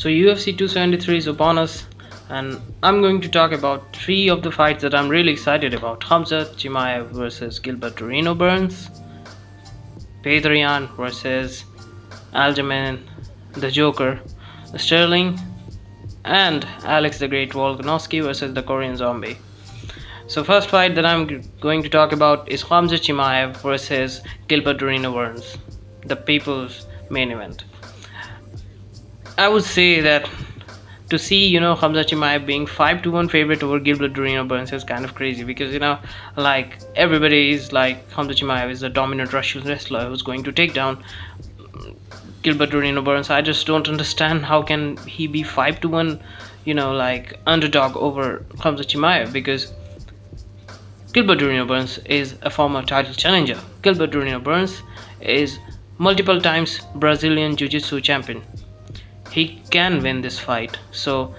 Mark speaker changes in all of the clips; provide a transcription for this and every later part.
Speaker 1: So UFC 273 is upon us, and I'm going to talk about 3 of the fights that I'm really excited about. Khamzat Chimaev versus Gilbert Burns, Petr Yan versus Aljamain the Joker Sterling, and Alex the Great Volkanovski versus the Korean Zombie. So first fight that I'm going to talk about is Khamzat Chimaev versus Gilbert Burns, the people's main event. I would say that to see Khamzat Chimaev being 5-1 favorite over Gilbert Burns is kind of crazy, because like everybody is like Khamzat Chimaev is a dominant Russian wrestler who's going to take down Gilbert Burns. I just don't understand how can he be 5-1 like underdog over Khamzat Chimaev, because Gilbert Burns is a former title challenger. Gilbert Burns is multiple times Brazilian Jiu-Jitsu champion. He can win this fight, so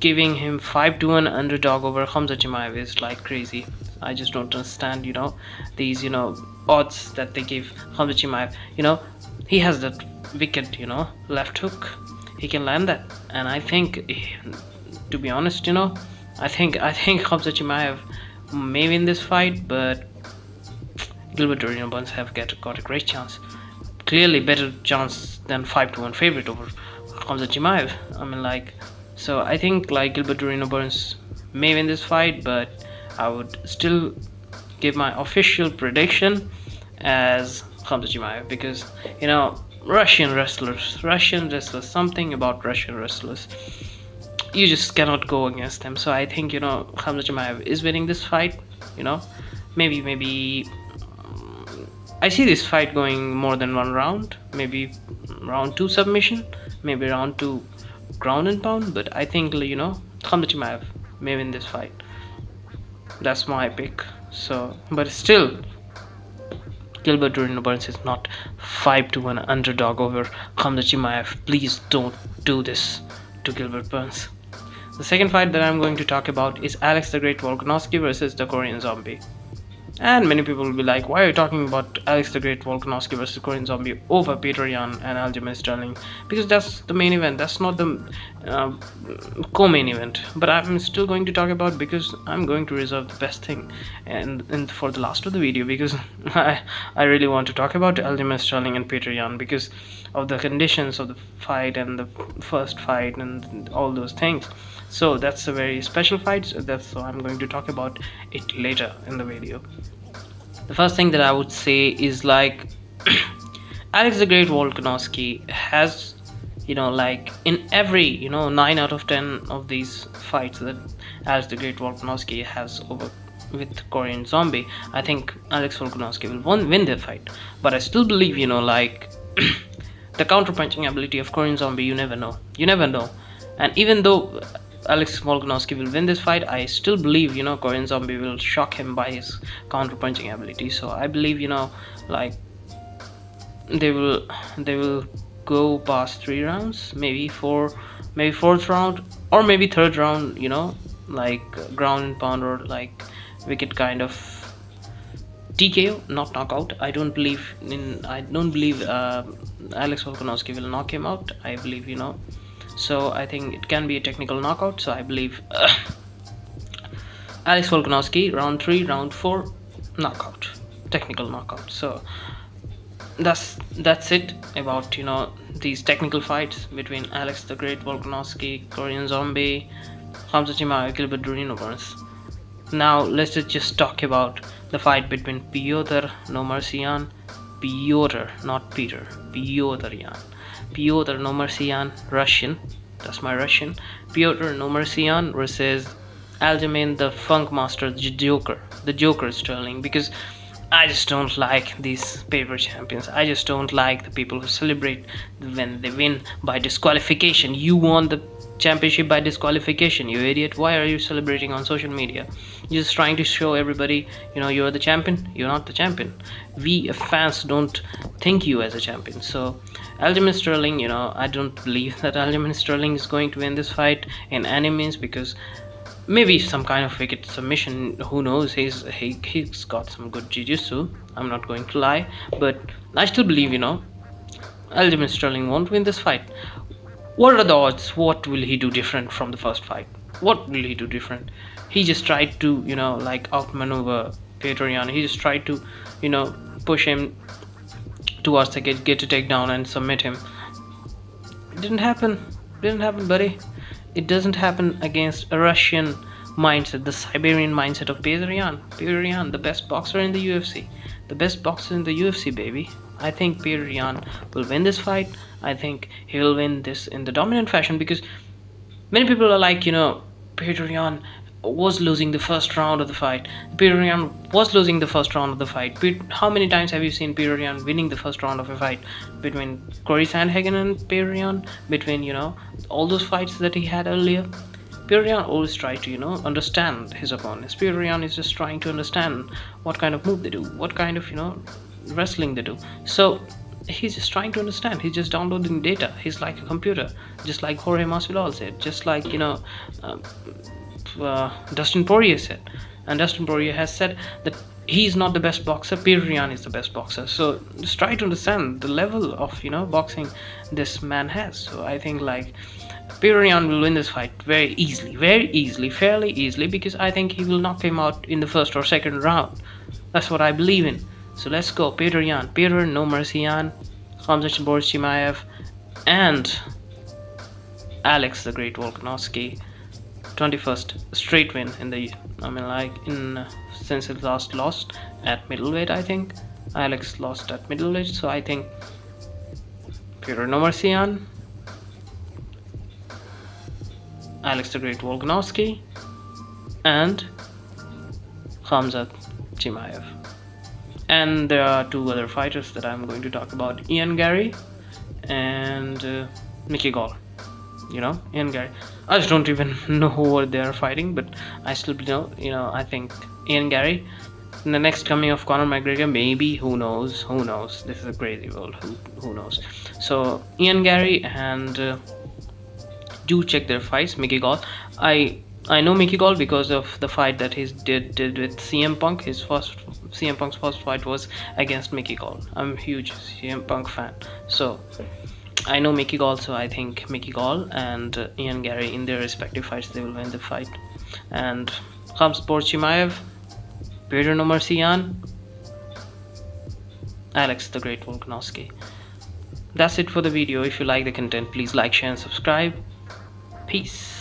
Speaker 1: giving him 5-1 underdog over Khamzat Chimaev is like crazy. I just don't understand these odds that they give Khamzat Chimaev. He has that wicked left hook. He can land that, and I think, to be honest, I think Khamzat Chimaev may win this fight, but Gilbert Burns have got a great chance, clearly better chance than 5-1 favorite over Khamzat Chimaev. So I think like Gilbert Burns may win this fight, but I would still give my official prediction as Khamzat Chimaev, because Russian wrestlers, something about Russian wrestlers, you just cannot go against them. So I think Khamzat Chimaev is winning this fight. Maybe I see this fight going more than one round, maybe round 2 submission, maybe round 2 ground and pound, but I think Khamzat Chimaev may win this fight. That's my pick. So, but still, Gilbert Burns is not 5-1 underdog over Khamzat Chimaev. Please don't do this to Gilbert Burns. The second fight that I'm going to talk about is Alex the Great Volkanovski versus the Korean Zombie. And many people will be like, why are you talking about Alex the Great Volkanovski versus Korean Zombie over Petr Yan and Aljamain Sterling? Because that's the main event, that's not the co-main event. But I'm still going to talk about, because I'm going to reserve the best thing and for the last of the video, because I really want to talk about Aljamain Sterling and Petr Yan because of the conditions of the fight and the first fight and all those things. So that's a very special fight, so I'm going to talk about it later in the video. The first thing that I would say is like Alex the Great Volkanovski has like in every 9 out of 10 of these fights that Alex the Great Volkanovski has over with Korean Zombie, I think Alex Volkanovski will win the fight. But I still believe like the counter punching ability of Korean Zombie, you never know. And even though Alex Volkanovski will win this fight, I still believe Korean Zombie will shock him by his counter punching ability. So I believe like they will go past 3 rounds, maybe 4th round, or maybe 3rd round, like ground and pound, or like wicked kind of TKO, not knockout. I don't believe Alex Volkanovski will knock him out. I believe so I think it can be a technical knockout. So I believe Alex Volkanovski round 3, round 4 knockout, technical knockout. So that's it about these technical fights between Alex the Great Volkanovski, Korean Zombie, Khamzat Chimaev, Gilbert Burns. Now let's just talk about the fight between Petr Yan, Petr, not Peter, Petr Yan, Petr Yan, Russian, that's my Russian, Petr Yan versus Aljamain the Funk Master, the Joker Sterling, because I just don't like these paper champions. I just don't like the people who celebrate when they win by disqualification. You won the championship by disqualification, you idiot. Why are you celebrating on social media? You're just trying to show everybody you're the champion. You're not the champion. We fans don't think you as a champion. So Aljamain Sterling, I don't believe that Aljamain Sterling is going to win this fight in any means, because maybe some kind of wicked submission, who knows. He's got some good jiu-jitsu, I'm not going to lie, but I still believe Aljamain Sterling won't win this fight. What are the odds? What will he do different from the first fight? What will he do different? He just tried to, like outmaneuver Petr Yan. He just tried to, push him towards the get a takedown and submit him. It didn't happen. Didn't happen, buddy. It doesn't happen against a Russian mindset, the Siberian mindset of Petr Yan. Petr Yan, the best boxer in the UFC. The best boxer in the UFC, baby. I think Petr Yan will win this fight. I think he will win this in the dominant fashion, because many people are like, Petr Yan was losing the first round of the fight. Petr Yan was losing the first round of the fight. How many times have you seen Petr Yan winning the first round of a fight? Between Corey Sandhagen and Petr Yan, between all those fights that he had earlier. Petr Yan always tried to understand his opponents. Petr Yan is just trying to understand what kind of move they do, what kind of wrestling they do. So he's just trying to understand. He's just downloading data. He's like a computer, just like Jorge Masvidal said, just like Dustin Poirier said. And Dustin Poirier has said that he's not the best boxer, Petr Yan is the best boxer. So just try to understand the level of boxing this man has. So I think like Petr Yan will win this fight very easily, fairly easily, because I think he will knock him out in the first or second round. That's what I believe in. So let's go, Petr Yan. Petr No Mercy Yan, Khamzat Chimaev, and Alex the Great Volkanovski. 21st straight win in the since it last lost at middleweight. I think Alex lost at middleweight, so I think Petr No Mercy Yan, Alex the Great Volkanovski, and Khamzat Chimaev. And there are two other fighters that I'm going to talk about: Ian Gary and Mickey Gall. Ian Gary. I just don't even know what they are fighting, but I still I think Ian Gary in the next coming of Conor McGregor, maybe. Who knows? This is a crazy world. Who knows? So Ian Gary, and do check their fights. Mickey Gall. I know Mickey Gall because of the fight that he did with CM Punk. CM Punk's first fight was against Mickey Gall. I'm a huge CM Punk fan, so I know Mickey Gall. So I think Mickey Gall and Ian Gary, in their respective fights, they will win the fight. And Khamzat Chimaev, Petr No Mercy Yan, Alex the Great Volkanovski. That's it for the video. If you like the content, please like, share and subscribe. Peace.